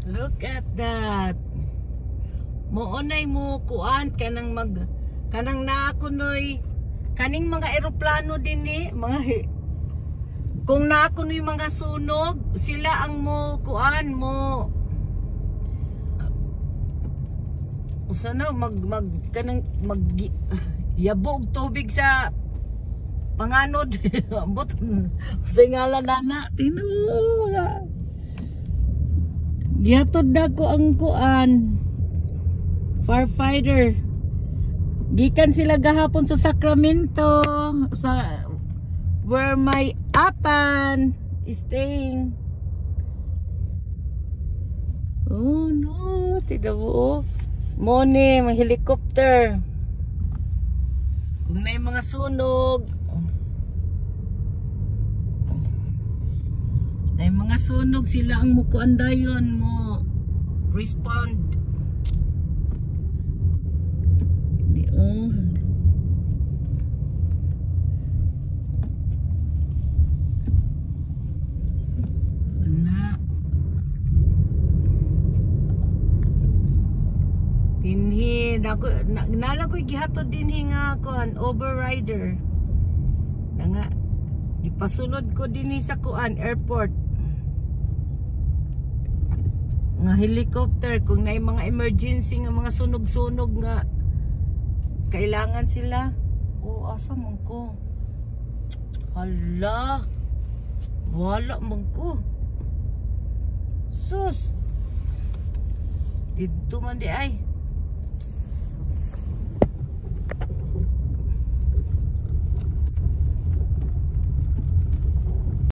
Look at that. Moonay mo kuan kanang naakunoy kaning mga eroplano din kung naakunoy mga sunog sila ang mo kuan mo sana yabog tubig sa panganod ambot sa ngalan na mga gihatod na ko ang kuan firefighter. Gikan sila gahapon sa Sacramento sa where my apan is staying. Oh no, tidak mo. Mone, may helicopter. Kung na yung mga sunog. Ay mga sunog sila ang mukuandayon mo respond. Dinhi nala ko'y gihatod dinhi nga kuan overrider na nga ipasulod ko dinhi sa kuan airport nga helicopter kung naay mga emergency nga mga sunog-sunog nga kailangan sila. Oh, asa man ko? Hala. Wala man ko. Sus. Dito man di ay.